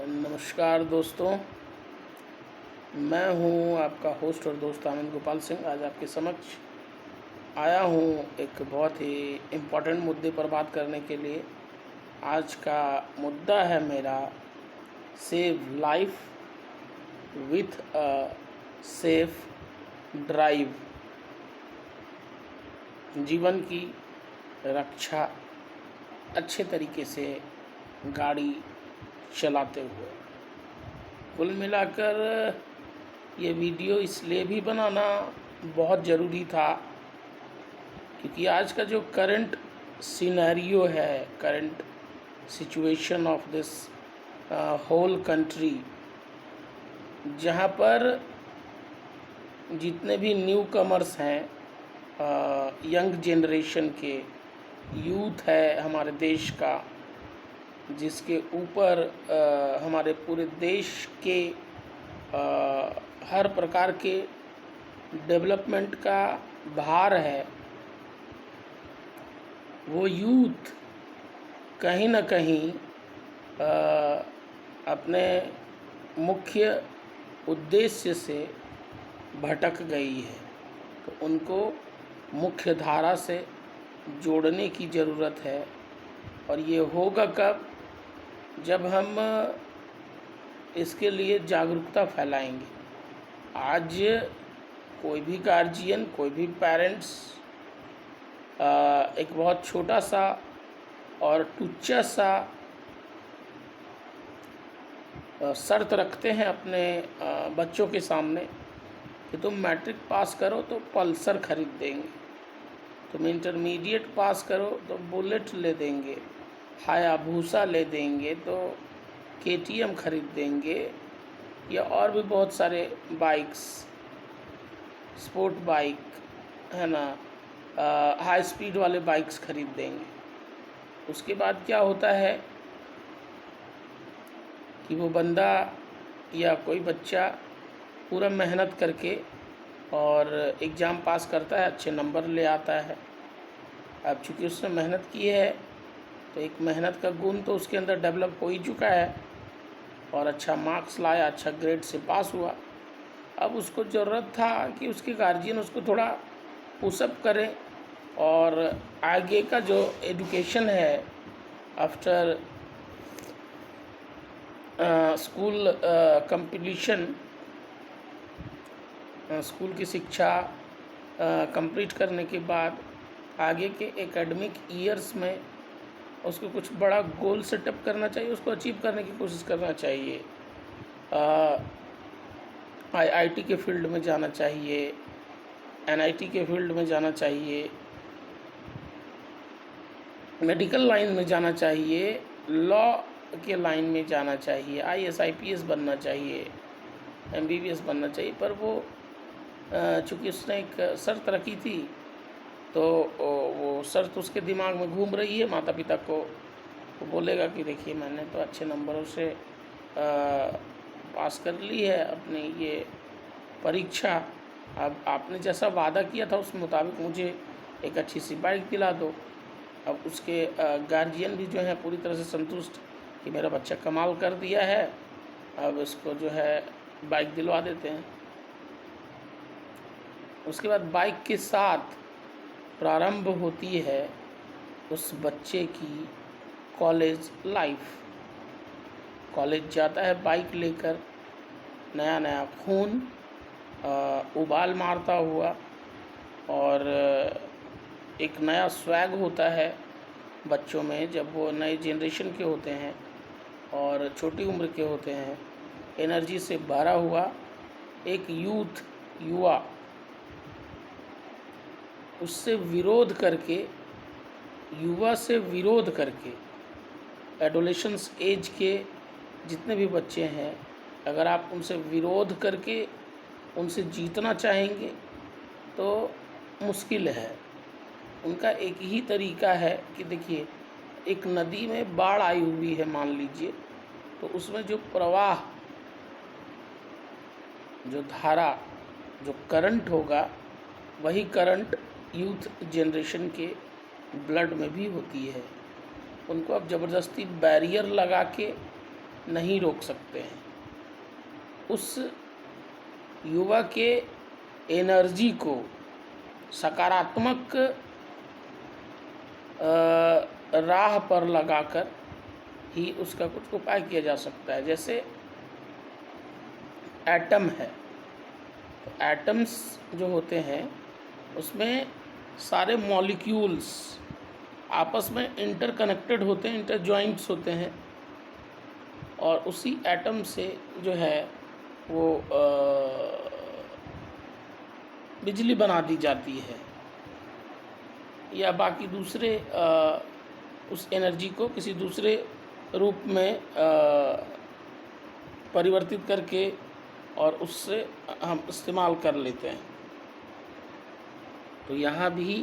नमस्कार दोस्तों, मैं हूं आपका होस्ट और दोस्त आनंद गोपाल सिंह। आज आपके समक्ष आया हूं एक बहुत ही इम्पोर्टेंट मुद्दे पर बात करने के लिए। आज का मुद्दा है मेरा save life with a safe drive. जीवन की रक्षा अच्छे तरीके से गाड़ी चलाते हुए। कुल मिलाकर ये वीडियो इसलिए भी बनाना बहुत ज़रूरी था क्योंकि आज का जो करंट सिनेरियो है, current situation of this whole country, जहाँ पर जितने भी न्यू कमर्स हैं, यंग जनरेशन के यूथ है हमारे देश का, जिसके ऊपर हमारे पूरे देश के हर प्रकार के डेवलपमेंट का भार है, वो यूथ कहीं न कहीं अपने मुख्य उद्देश्य से भटक गई है। तो उनको मुख्य धारा से जोड़ने की ज़रूरत है। और ये होगा कब? जब हम इसके लिए जागरूकता फैलाएंगे। आज कोई भी गार्जियन, कोई भी पेरेंट्स एक बहुत छोटा सा और टुच्चा सा शर्त रखते हैं अपने बच्चों के सामने कि तुम मैट्रिक पास करो तो पल्सर खरीद देंगे, तुम इंटरमीडिएट पास करो तो बुलेट ले देंगे, हायाबूसा ले देंगे, तो केटीएम खरीद देंगे, या और भी बहुत सारे बाइक्स, स्पोर्ट बाइक है ना, हाई स्पीड वाले बाइक्स खरीद देंगे। उसके बाद क्या होता है कि वो बंदा या कोई बच्चा पूरा मेहनत करके और एग्ज़ाम पास करता है, अच्छे नंबर ले आता है। अब चूँकि उसने मेहनत की है तो एक मेहनत का गुण तो उसके अंदर डेवलप हो ही चुका है और अच्छा मार्क्स लाया, अच्छा ग्रेड से पास हुआ। अब उसको ज़रूरत था कि उसके गार्जियन उसको थोड़ा पुशअप करें और आगे का जो एजुकेशन है आफ्टर स्कूल कंप्लीशन, स्कूल की शिक्षा कंप्लीट करने के बाद आगे के एकेडमिक ईयर्स में उसको कुछ बड़ा गोल सेटअप करना चाहिए, उसको अचीव करने की कोशिश करना चाहिए। आईआईटी के फील्ड में जाना चाहिए, एनआईटी के फील्ड में जाना चाहिए, मेडिकल लाइन में जाना चाहिए, लॉ के लाइन में जाना चाहिए, आईएएस आईपीएस बनना चाहिए, एमबीबीएस बनना चाहिए। पर वो चूँकि उसने एक शर्त रखी थी तो वो शर्त उसके दिमाग में घूम रही है। माता पिता को वो बोलेगा कि देखिए मैंने तो अच्छे नंबरों से पास कर ली है अपनी ये परीक्षा, अब आपने जैसा वादा किया था उस मुताबिक मुझे एक अच्छी सी बाइक दिला दो। अब उसके गार्जियन भी जो है पूरी तरह से संतुष्ट कि मेरा बच्चा कमाल कर दिया है, अब इसको जो है बाइक दिलवा देते हैं। उसके बाद बाइक के साथ प्रारंभ होती है उस बच्चे की कॉलेज लाइफ। कॉलेज जाता है बाइक लेकर, नया नया खून उबाल मारता हुआ, और एक नया स्वैग होता है बच्चों में जब वो नए जनरेशन के होते हैं और छोटी उम्र के होते हैं। एनर्जी से भरा हुआ एक युवा उससे विरोध करके, युवा से विरोध करके, एडोलेशंस एज के जितने भी बच्चे हैं, अगर आप उनसे विरोध करके उनसे जीतना चाहेंगे तो मुश्किल है। उनका एक ही तरीका है कि देखिए एक नदी में बाढ़ आई हुई है मान लीजिए, तो उसमें जो प्रवाह, जो धारा, जो करंट होगा, वही करंट यूथ जनरेशन के ब्लड में भी होती है। उनको अब ज़बरदस्ती बैरियर लगा के नहीं रोक सकते हैं। उस युवा के एनर्जी को सकारात्मक राह पर लगाकर ही उसका कुछ उपाय किया जा सकता है। जैसे एटम है, तो एटम्स जो होते हैं उसमें सारे मॉलिक्यूल्स आपस में इंटरकनेक्टेड होते हैं, इंटरजॉइंट्स होते हैं, और उसी एटम से जो है वो बिजली बना दी जाती है, या बाकी दूसरे उस एनर्जी को किसी दूसरे रूप में परिवर्तित करके और उससे हम इस्तेमाल कर लेते हैं। तो यहाँ भी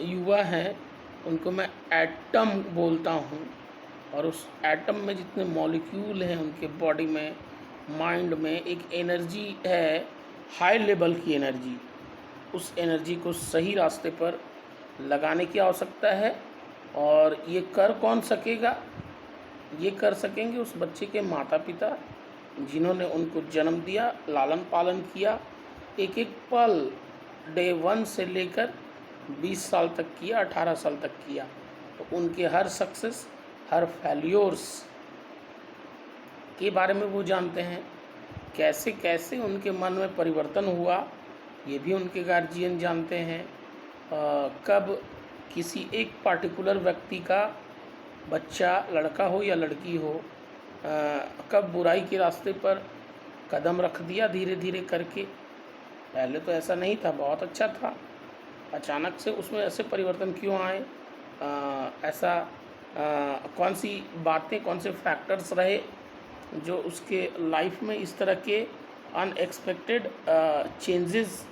युवा हैं, उनको मैं एटम बोलता हूँ, और उस एटम में जितने मॉलिक्यूल हैं उनके बॉडी में, माइंड में एक एनर्जी है, हाई लेवल की एनर्जी। उस एनर्जी को सही रास्ते पर लगाने की आवश्यकता है। और ये कर कौन सकेगा? ये कर सकेंगे उस बच्चे के माता पिता, जिन्होंने उनको जन्म दिया, लालन पालन किया, एक एक पल डे 1 से लेकर 20 साल तक किया, 18 साल तक किया। तो उनके हर सक्सेस, हर फेल्योर्स के बारे में वो जानते हैं। कैसे कैसे उनके मन में परिवर्तन हुआ, ये भी उनके गार्जियन जानते हैं। कब किसी एक पार्टिकुलर व्यक्ति का बच्चा, लड़का हो या लड़की हो, कब बुराई के रास्ते पर कदम रख दिया धीरे धीरे करके। पहले तो ऐसा नहीं था, बहुत अच्छा था, अचानक से उसमें ऐसे परिवर्तन क्यों आए? ऐसा कौन सी बातें, कौन से फैक्टर्स रहे जो उसके लाइफ में इस तरह के अनएक्सपेक्टेड चेंजेस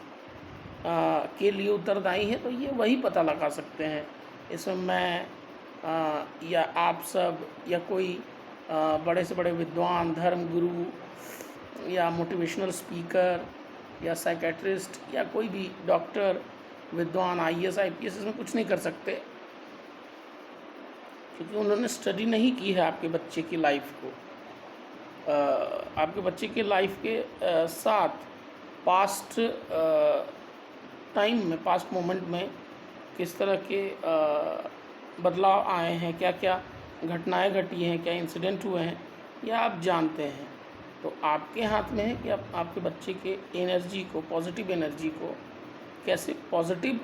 के लिए उत्तरदायी हैं? तो ये वही पता लगा सकते हैं। इसमें मैं या आप सब या कोई बड़े से बड़े विद्वान, धर्म गुरु या मोटिवेशनल स्पीकर या साइकेट्रिस्ट या कोई भी डॉक्टर, विद्वान, IAS IPS इसमें कुछ नहीं कर सकते, क्योंकि उन्होंने स्टडी नहीं की है आपके बच्चे की लाइफ को। आपके बच्चे के लाइफ के साथ पास्ट टाइम में, पास्ट मोमेंट में किस तरह के बदलाव आए हैं, क्या क्या घटनाएं घटी हैं, क्या इंसिडेंट हुए हैं, यह आप जानते हैं। तो आपके हाथ में है कि आप आपके बच्चे के एनर्जी को, पॉजिटिव एनर्जी को कैसे पॉजिटिव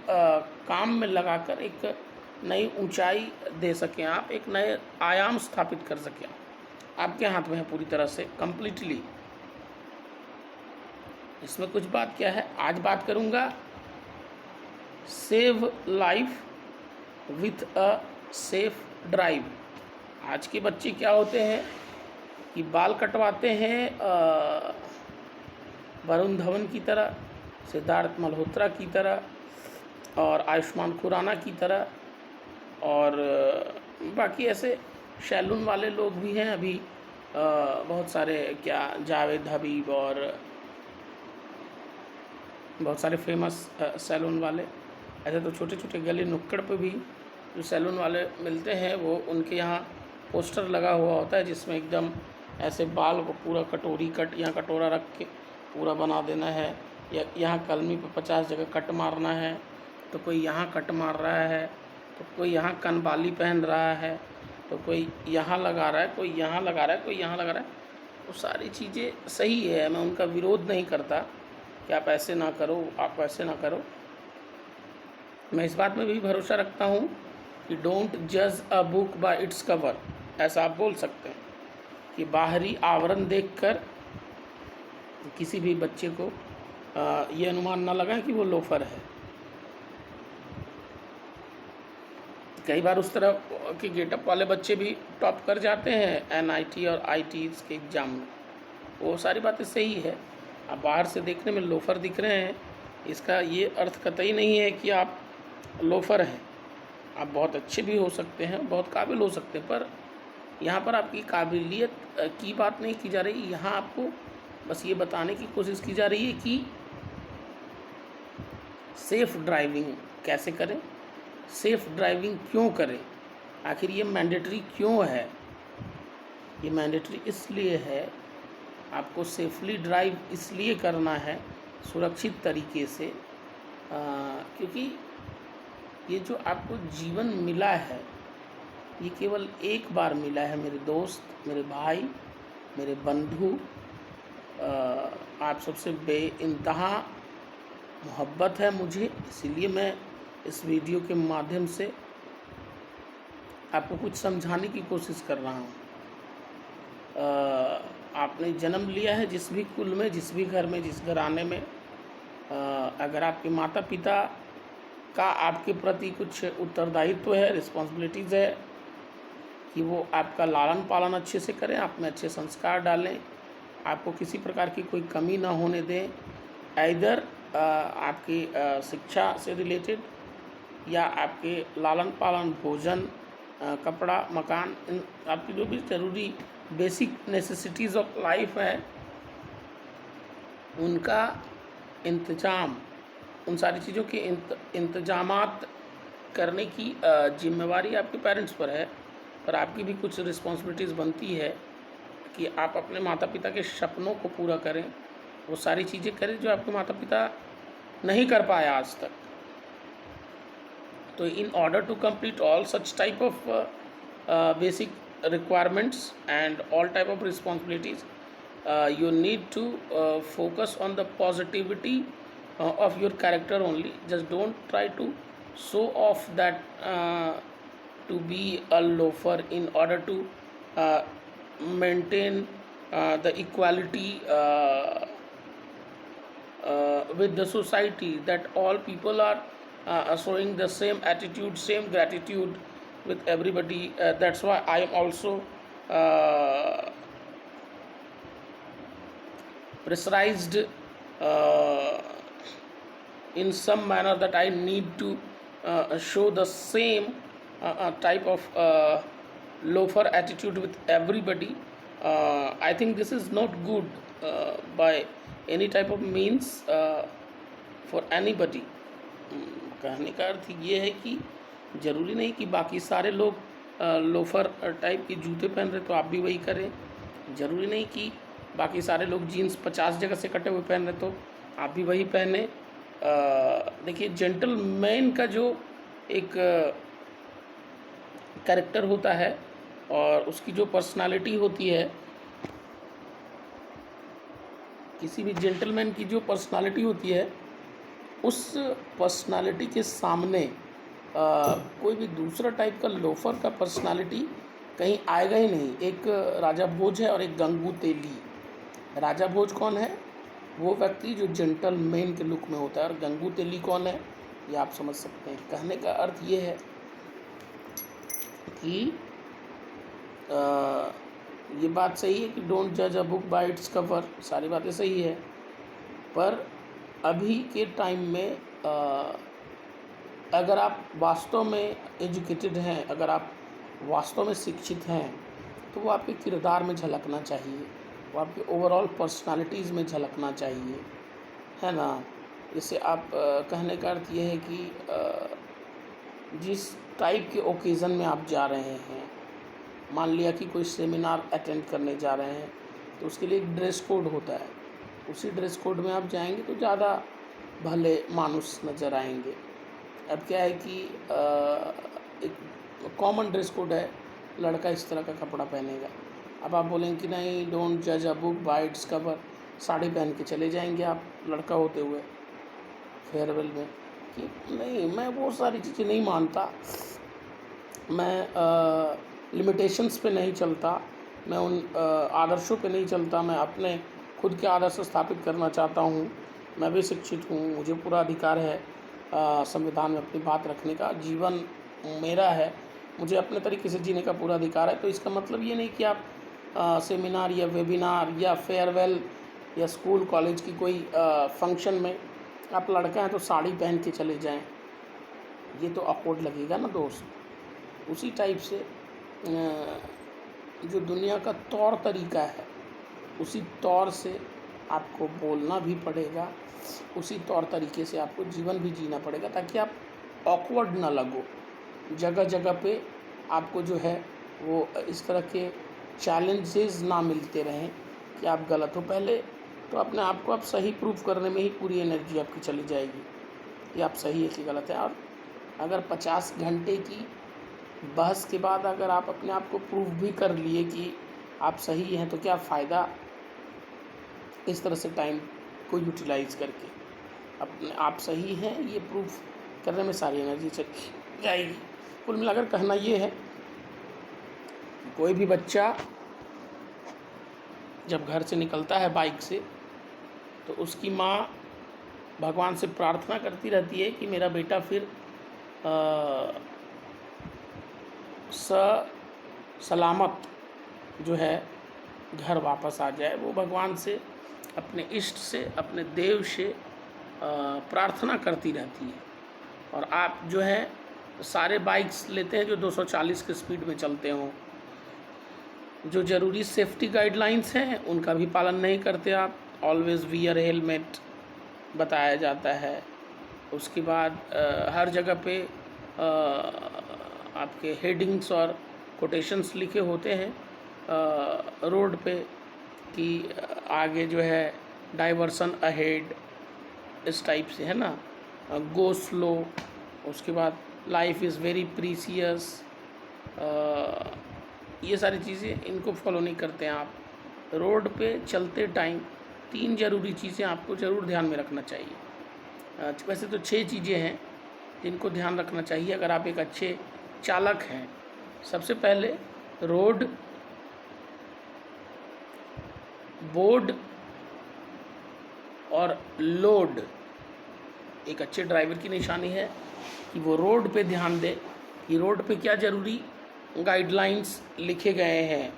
काम में लगाकर एक नई ऊंचाई दे सकें, आप एक नए आयाम स्थापित कर सकें। आपके हाथ में है पूरी तरह से, कंप्लीटली। इसमें कुछ बात क्या है, आज बात करूँगा save life with a safe drive. आज के बच्चे क्या होते हैं कि बाल कटवाते हैं वरुण धवन की तरह, सिद्धार्थ मल्होत्रा की तरह और आयुष्मान खुराना की तरह, और बाकी ऐसे सैलून वाले लोग भी हैं अभी बहुत सारे, क्या जावेद हबीब और बहुत सारे फेमस सैलून वाले। ऐसे तो छोटे छोटे गली नुक्कड़ पे भी जो सैलून वाले मिलते हैं, वो उनके यहाँ पोस्टर लगा हुआ होता है जिसमें एकदम ऐसे बाल को पूरा कटोरी कट, यहाँ कटोरा रख के पूरा बना देना है, या यहाँ कलमी पे 50 जगह कट मारना है। तो कोई यहाँ कट मार रहा है, तो कोई यहाँ कनबाली पहन रहा है, तो कोई यहाँ लगा रहा है, कोई यहाँ लगा रहा है, कोई यहाँ लगा रहा है। वो सारी चीज़ें सही है, मैं उनका विरोध नहीं करता कि आप ऐसे ना करो, आप ऐसे ना करो। मैं इस बात में भी भरोसा रखता हूँ कि डोंट जज a book by its cover, ऐसा आप बोल सकते हैं कि बाहरी आवरण देखकर किसी भी बच्चे को ये अनुमान ना लगाएं कि वो लोफर है। कई बार उस तरह के गेटअप वाले बच्चे भी टॉप कर जाते हैं NIT और IITs के एग्ज़ाम में, वो सारी बातें सही है। आप बाहर से देखने में लोफर दिख रहे हैं, इसका ये अर्थ कतई नहीं है कि आप लोफर हैं। आप बहुत अच्छे भी हो सकते हैं, बहुत काबिल हो सकते हैं, पर यहाँ पर आपकी काबिलियत की बात नहीं की जा रही। यहाँ आपको बस ये बताने की कोशिश की जा रही है कि सेफ़ ड्राइविंग कैसे करें, सेफ़ ड्राइविंग क्यों करें, आखिर ये मैंडेटरी क्यों है। ये मैंडेटरी इसलिए है, आपको सेफली ड्राइव इसलिए करना है सुरक्षित तरीके से, क्योंकि ये जो आपको जीवन मिला है ये केवल एक बार मिला है मेरे दोस्त, मेरे भाई, मेरे बंधु। आप सबसे बेइंतहा मोहब्बत है मुझे, इसीलिए मैं इस वीडियो के माध्यम से आपको कुछ समझाने की कोशिश कर रहा हूँ। आपने जन्म लिया है जिस भी कुल में, जिस भी घर में, जिस घराने में, अगर आपके माता पिता का आपके प्रति कुछ उत्तरदायित्व है, रिस्पॉन्सिबिलिटीज़ है कि वो आपका लालन पालन अच्छे से करें, आप में अच्छे संस्कार डालें, आपको किसी प्रकार की कोई कमी ना होने दें, इधर आपकी शिक्षा से रिलेटेड या आपके लालन पालन, भोजन, कपड़ा, मकान, इन आपकी जो भी ज़रूरी बेसिक नेसेसिटीज़ ऑफ लाइफ है उनका इंतजाम, उन सारी चीज़ों के इंतजामात करने की जिम्मेवारी आपके पेरेंट्स पर है। पर आपकी भी कुछ रिस्पॉन्सिबिलिटीज़ बनती है कि आप अपने माता पिता के सपनों को पूरा करें, वो सारी चीज़ें करें जो आपके माता पिता नहीं कर पाए आज तक। तो in order to complete all such type of basic requirements and all type of responsibilities, you need to focus on the positivity of your character only. Just don't try to show off that to be a loafer in order to maintain the equality with the society, that all people are showing the same attitude, same gratitude with everybody. That's why I am also pressurized in some manner that I need to show the same type of loafer attitude with everybody. I think this is not good by any type of means for anybody. कहने का अर्थ ये है कि ज़रूरी नहीं कि बाकी सारे लोग लोफर टाइप के जूते पहन रहे तो आप भी वही करें। ज़रूरी नहीं कि बाकी सारे लोग जीन्स 50 जगह से कटे हुए पहन रहे तो आप भी वही पहने। देखिए, जेंटलमैन का जो एक कैरेक्टर होता है और उसकी जो पर्सनालिटी होती है, किसी भी जेंटलमैन की जो पर्सनालिटी होती है, उस पर्सनालिटी के सामने कोई भी दूसरा टाइप का लोफर का पर्सनालिटी कहीं आएगा ही नहीं। एक राजा भोज है और एक गंगू तेली। राजा भोज कौन है? वो व्यक्ति जो जेंटलमैन के लुक में होता है, और गंगू तेली कौन है ये आप समझ सकते हैं। कहने का अर्थ ये है कि ये बात सही है कि डोंट जज a book by its cover, सारी बातें सही है, पर अभी के टाइम में अगर आप वास्तव में एजुकेटेड हैं, अगर आप वास्तव में शिक्षित हैं, तो वो आपके किरदार में झलकना चाहिए, वो आपके ओवरऑल पर्सनालिटीज़ में झलकना चाहिए, है ना। इससे आप कहने का अर्थ ये है कि जिस टाइप के ओकेज़न में आप जा रहे हैं, मान लिया कि कोई सेमिनार अटेंड करने जा रहे हैं, तो उसके लिए एक ड्रेस कोड होता है। उसी ड्रेस कोड में आप जाएंगे तो ज़्यादा भले मानुस नज़र आएंगे। अब क्या है कि एक कॉमन ड्रेस कोड है, लड़का इस तरह का कपड़ा पहनेगा। अब आप बोलेंगे कि नहीं, डोंट जज a book by its cover, sari पहन के चले जाएंगे आप लड़का होते हुए फेयरवेल में, कि नहीं, मैं वो सारी चीज़ें नहीं मानता, मैं लिमिटेशंस पे नहीं चलता, मैं उन आदर्शों पे नहीं चलता, मैं अपने खुद के आदर्श स्थापित करना चाहता हूँ। मैं भी शिक्षित हूँ, मुझे पूरा अधिकार है संविधान में अपनी बात रखने का, जीवन मेरा है, मुझे अपने तरीके से जीने का पूरा अधिकार है। तो इसका मतलब ये नहीं कि आप सेमिनार या वेबिनार या फेयरवेल या स्कूल कॉलेज की कोई फंक्शन में आप लड़का हैं तो साड़ी पहन के चले जाएं, ये तो ऑकवर्ड लगेगा ना दोस्त। उसी टाइप से जो दुनिया का तौर तरीका है, उसी तौर से आपको बोलना भी पड़ेगा, उसी तौर तरीके से आपको जीवन भी जीना पड़ेगा, ताकि आप ऑकवर्ड ना लगो। जगह जगह पे आपको जो है वो इस तरह के चैलेंजेस ना मिलते रहें कि आप गलत हो। पहले तो अपने आप को आप सही प्रूव करने में ही पूरी एनर्जी आपकी चली जाएगी कि आप सही है कि गलत है। और अगर 50 घंटे की बहस के बाद अगर आप अपने आप को प्रूव भी कर लिए कि आप सही हैं, तो क्या फ़ायदा इस तरह से टाइम को यूटिलाइज़ करके अपने आप सही हैं ये प्रूफ करने में सारी एनर्जी चली जाएगी। कुल मिलाकर कहना ये है, कोई भी बच्चा जब घर से निकलता है बाइक से, तो उसकी माँ भगवान से प्रार्थना करती रहती है कि मेरा बेटा फिर सलामत जो है घर वापस आ जाए। वो भगवान से, अपने इष्ट से, अपने देव से प्रार्थना करती रहती है। और आप जो है सारे बाइक्स लेते हैं जो 240 की स्पीड में चलते हों, जो ज़रूरी सेफ्टी गाइडलाइंस हैं उनका भी पालन नहीं करते आप। ऑलवेज़ वियर हेलमेट बताया जाता है। उसके बाद हर जगह पे आपके हेडिंग्स और कोटेशंस लिखे होते हैं रोड पे कि आगे जो है डाइवर्सन अहेड, इस टाइप से, है ना, गो स्लो। उसके बाद लाइफ इज़ वेरी प्रीसियस, ये सारी चीज़ें इनको फॉलो नहीं करते हैं आप। रोड पे चलते टाइम 3 ज़रूरी चीज़ें आपको ज़रूर ध्यान में रखना चाहिए। वैसे तो 6 चीज़ें हैं जिनको ध्यान रखना चाहिए अगर आप एक अच्छे चालक हैं। सबसे पहले रोड, बोर्ड और लोड। एक अच्छे ड्राइवर की निशानी है कि वो रोड पे ध्यान दे कि रोड पे क्या ज़रूरी गाइडलाइंस लिखे गए हैं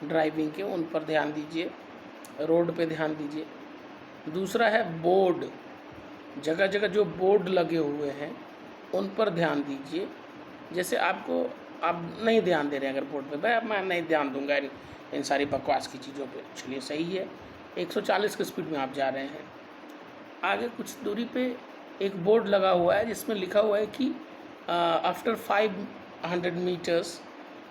ड्राइविंग के, उन पर ध्यान दीजिए, रोड पे ध्यान दीजिए। दूसरा है बोर्ड, जगह जगह जो बोर्ड लगे हुए हैं उन पर ध्यान दीजिए। जैसे आप नहीं ध्यान दे रहे हैं अगर बोर्ड पे, भाई अब मैं नहीं ध्यान दूंगा इन सारी बकवास की चीज़ों पे, चलिए सही है, 140 की स्पीड में आप जा रहे हैं। आगे कुछ दूरी पे एक बोर्ड लगा हुआ है जिसमें लिखा हुआ है कि after 500 meters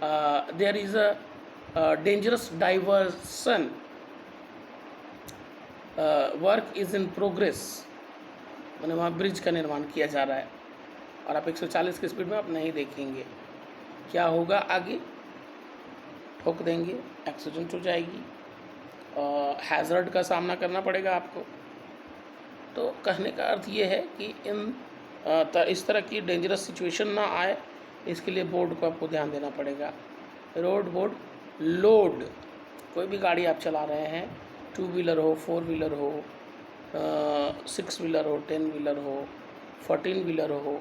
there is a dangerous diversion, work is in progress. मैंने वहाँ ब्रिज का निर्माण किया जा रहा है और आप 140 की स्पीड में आप नहीं देखेंगे, क्या होगा आगे? ठोक देंगे, एक्सीडेंट हो जाएगी, हैज़र्ड का सामना करना पड़ेगा आपको। तो कहने का अर्थ ये है कि इस तरह की डेंजरस सिचुएशन ना आए, इसके लिए बोर्ड को आपको ध्यान देना पड़ेगा। Road, board, load. कोई भी गाड़ी आप चला रहे हैं, 2 व्हीलर हो, 4 व्हीलर हो, 6 व्हीलर हो, 10 व्हीलर हो, 14 व्हीलर हो,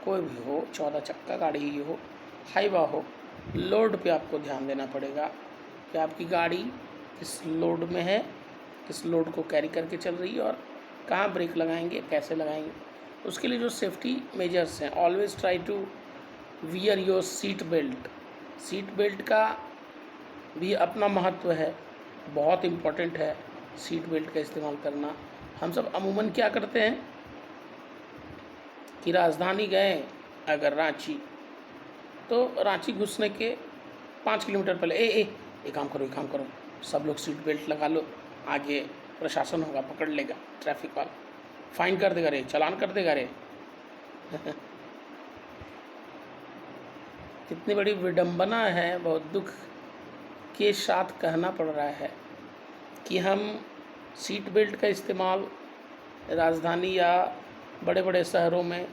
कोई भी हो, 14 चक्का गाड़ी ही हो, हाईवा हो, लोड पे आपको ध्यान देना पड़ेगा कि आपकी गाड़ी किस लोड में है, किस लोड को कैरी करके चल रही है और कहाँ ब्रेक लगाएंगे, कैसे लगाएंगे। उसके लिए जो सेफ्टी मेजर्स हैं, always try to wear your seat belt. Seat belt का भी अपना महत्व है, बहुत इम्पोर्टेंट है सीट बेल्ट का इस्तेमाल करना। हम सब अमूमन क्या करते हैं कि राजधानी गए अगर रांची, तो रांची घुसने के 5 किलोमीटर पहले एक काम करो, सब लोग सीट बेल्ट लगा लो, आगे प्रशासन होगा, पकड़ लेगा, ट्रैफिक वाला फाइन कर देगा रे, चालान कर देगा रे। कितनी बड़ी विडंबना है, बहुत दुख के साथ कहना पड़ रहा है कि हम सीट बेल्ट का इस्तेमाल राजधानी या बड़े बड़े शहरों में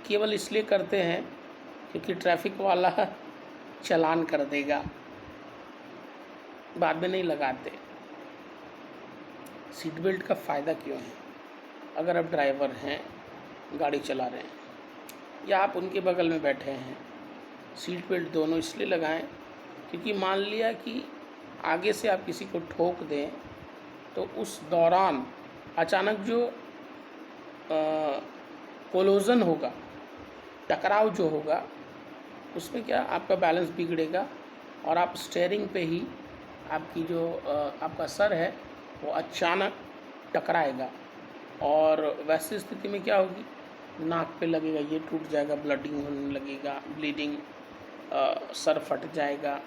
केवल इसलिए करते हैं क्योंकि ट्रैफिक वाला चालान कर देगा, बाद में नहीं लगाते। सीट बेल्ट का फ़ायदा क्यों है? अगर आप ड्राइवर हैं, गाड़ी चला रहे हैं या आप उनके बगल में बैठे हैं, सीट बेल्ट दोनों इसलिए लगाएं क्योंकि मान लिया कि आगे से आप किसी को ठोक दें तो उस दौरान अचानक जो कोलोजन होगा, टकराव जो होगा, उसमें क्या आपका बैलेंस बिगड़ेगा और आप स्टीयरिंग पे ही आपकी जो आपका सर है वो अचानक टकराएगा और वैसी स्थिति में क्या होगी, नाक पे लगेगा, ये टूट जाएगा, ब्लीडिंग होने लगेगा, सर फट जाएगा,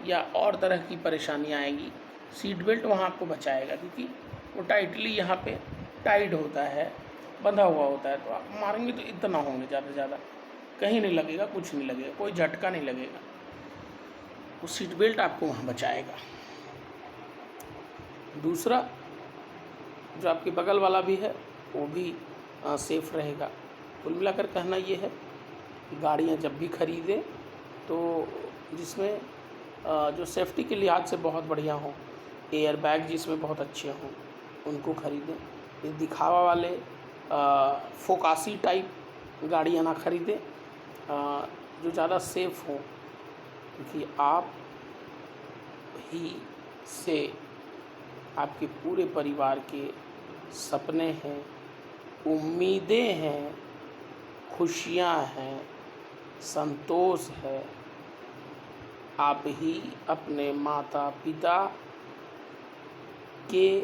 या और तरह की परेशानियाँ आएंगी। सीट बेल्ट वहाँ आपको बचाएगा, क्योंकि वो टाइटली यहाँ पे टाइट होता है, बंधा हुआ होता है। तो आप मारेंगे तो इतना होंगे, ज़्यादा से ज़्यादा कहीं नहीं लगेगा, कुछ नहीं लगेगा, कोई झटका नहीं लगेगा। वो सीट बेल्ट आपको वहाँ बचाएगा। दूसरा, जो आपके बगल वाला भी है वो भी सेफ़ रहेगा। कुल मिलाकर कहना ये है कि गाड़ियाँ जब भी खरीदें तो जिसमें जो सेफ्टी के लिहाज से बहुत बढ़िया हो, एयर बैग जिसमें बहुत अच्छे हों, उनको खरीदें। ये दिखावा वाले फोकासी टाइप गाड़ियाँ ना खरीदें, जो ज़्यादा सेफ़ हों, क्योंकि आप ही से आपके पूरे परिवार के सपने हैं, उम्मीदें हैं, खुशियाँ हैं, संतोष है। आप ही अपने माता पिता के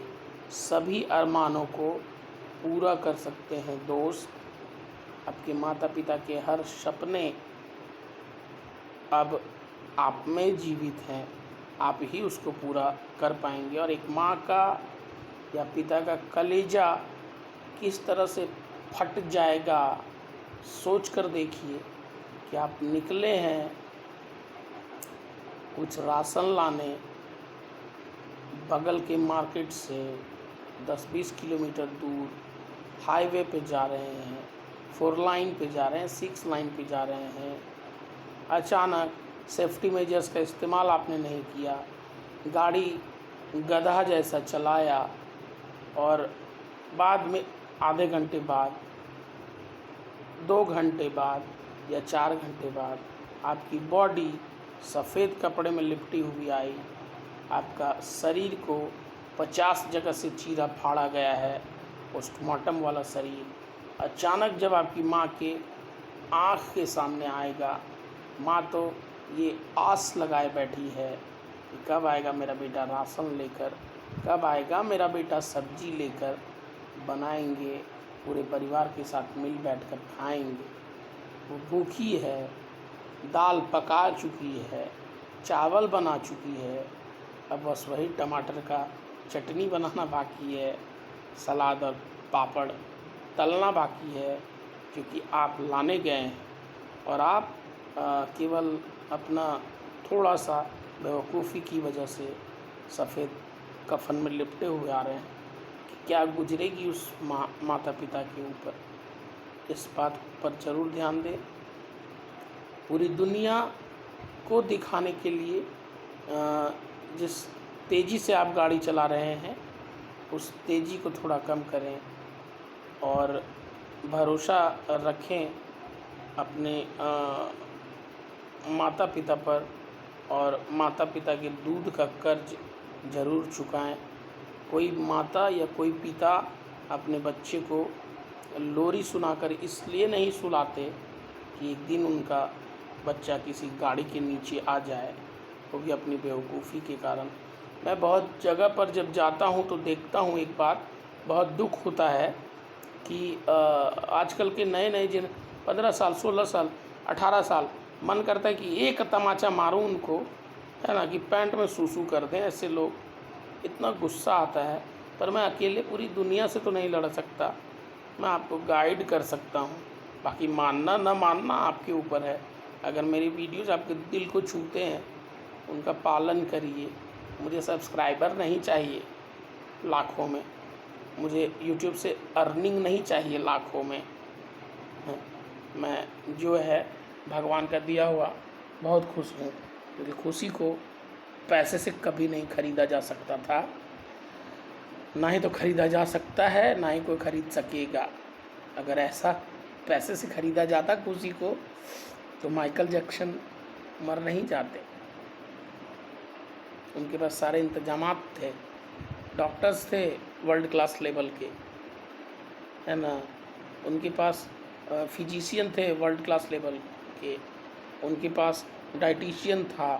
सभी अरमानों को पूरा कर सकते हैं दोस्त। आपके माता पिता के हर सपने अब आप में जीवित हैं, आप ही उसको पूरा कर पाएंगे। और एक माँ का या पिता का कलेजा किस तरह से फट जाएगा, सोच कर देखिए कि आप निकले हैं कुछ राशन लाने, बगल के मार्केट से 10-20 किलोमीटर दूर हाईवे पे जा रहे हैं, 4 लाइन पे जा रहे हैं, 6 लाइन पे जा रहे हैं। अचानक सेफ्टी मेजर्स का इस्तेमाल आपने नहीं किया, गाड़ी गधा जैसा चलाया और बाद में आधे घंटे बाद, 2 घंटे बाद या 4 घंटे बाद आपकी बॉडी सफ़ेद कपड़े में लिपटी हुई आई, आपका शरीर को 50 जगह से चीरा फाड़ा गया है, पोस्टमार्टम वाला शरीर अचानक जब आपकी माँ के आँख के सामने आएगा, माँ तो ये आस लगाए बैठी है कि कब आएगा मेरा बेटा राशन लेकर, कब आएगा मेरा बेटा सब्जी लेकर, बनाएंगे पूरे परिवार के साथ मिल बैठकर खाएंगे। वो भूखी है, दाल पका चुकी है, चावल बना चुकी है, अब बस वही टमाटर का चटनी बनाना बाकी है, सलाद और पापड़ तलना बाकी है, क्योंकि आप लाने गए हैं और आप केवल अपना थोड़ा सा बेवकूफ़ी की वजह से सफ़ेद कफन में लिपटे हुए आ रहे हैं। कि क्या गुजरेगी उस माता पिता के ऊपर, इस बात पर ज़रूर ध्यान दें। पूरी दुनिया को दिखाने के लिए जिस तेज़ी से आप गाड़ी चला रहे हैं उस तेज़ी को थोड़ा कम करें और भरोसा रखें अपने माता पिता पर, और माता पिता के दूध का कर्ज ज़रूर चुकाएं। कोई माता या कोई पिता अपने बच्चे को लोरी सुनाकर इसलिए नहीं सुलाते कि एक दिन उनका बच्चा किसी गाड़ी के नीचे आ जाए, वो भी अपनी बेवकूफ़ी के कारण। मैं बहुत जगह पर जब जाता हूँ तो देखता हूँ एक बात, बहुत दुख होता है कि आजकल के नए नए जिन 15 साल, 16 साल, 18 साल, मन करता है कि एक तमाचा मारूं उनको, है ना, कि पैंट में सूसू कर दें। ऐसे लोग, इतना गुस्सा आता है। पर मैं अकेले पूरी दुनिया से तो नहीं लड़ सकता, मैं आपको गाइड कर सकता हूँ, बाकी मानना न मानना आपके ऊपर है। अगर मेरी वीडियोज़ आपके दिल को छूते हैं उनका पालन करिए। मुझे सब्सक्राइबर नहीं चाहिए लाखों में, मुझे यूट्यूब से अर्निंग नहीं चाहिए लाखों में। मैं जो है भगवान का दिया हुआ बहुत खुश हूँ, क्योंकि खुशी को पैसे से कभी नहीं ख़रीदा जा सकता था, ना ही तो ख़रीदा जा सकता है, ना ही कोई ख़रीद सकेगा। अगर ऐसा पैसे से ख़रीदा जाता खुशी को तो माइकल जैक्सन मर नहीं जाते। उनके पास सारे इंतजामात थे, डॉक्टर्स थे वर्ल्ड क्लास लेवल के, है ना, उनके पास फिजिशियन थे वर्ल्ड क्लास लेवल के, उनके पास डाइटिशियन था,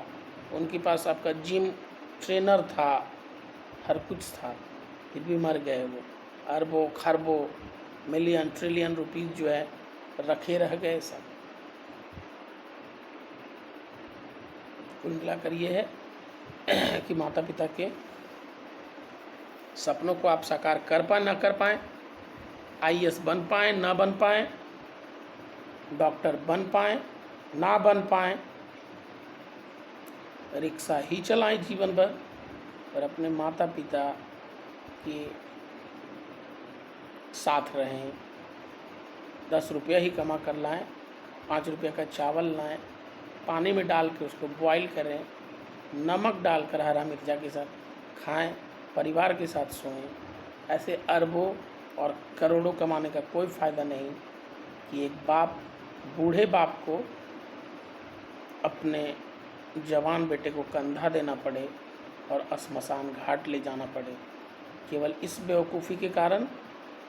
उनके पास आपका जिम ट्रेनर था, हर कुछ था, फिर भी मर गए वो। अरबों खरबों मिलियन ट्रिलियन रुपीज़ जो है रखे रह गए सब। कुल मिलाकर ये है कि माता पिता के सपनों को आप साकार कर पाए ना कर पाएँ, आईएएस बन पाएँ ना बन पाएँ, डॉक्टर बन पाएँ ना बन पाएँ, रिक्शा ही चलाएं जीवन भर, पर अपने माता पिता के साथ रहें। 10 रुपया ही कमा कर लाएं, 5 रुपये का चावल लाएं, पानी में डाल के उसको बॉईल करें, नमक डालकर हरा मिर्चा के साथ खाएं, परिवार के साथ सोएं। ऐसे अरबों और करोड़ों कमाने का कोई फ़ायदा नहीं कि एक बाप बूढ़े बाप को अपने जवान बेटे को कंधा देना पड़े और श्मशान घाट ले जाना पड़े, केवल इस बेवकूफ़ी के कारण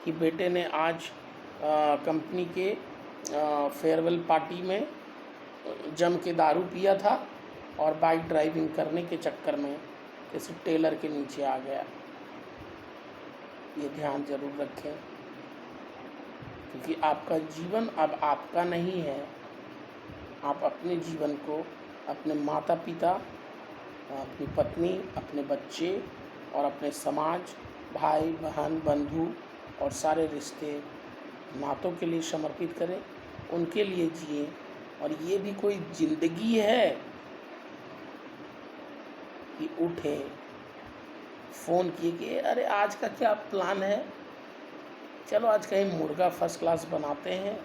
कि बेटे ने आज कंपनी के फेयरवेल पार्टी में जम के दारू पिया था और बाइक ड्राइविंग करने के चक्कर में किसी टेलर के नीचे आ गया। ये ध्यान जरूर रखें, क्योंकि आपका जीवन अब आपका नहीं है। आप अपने जीवन को अपने माता पिता, अपनी पत्नी, अपने बच्चे और अपने समाज, भाई बहन, बंधु और सारे रिश्ते नातों के लिए समर्पित करें, उनके लिए जिए। और ये भी कोई ज़िंदगी है कि उठे, फ़ोन किए कि अरे आज का क्या प्लान है, चलो आज कहीं मुर्गा फर्स्ट क्लास बनाते हैं,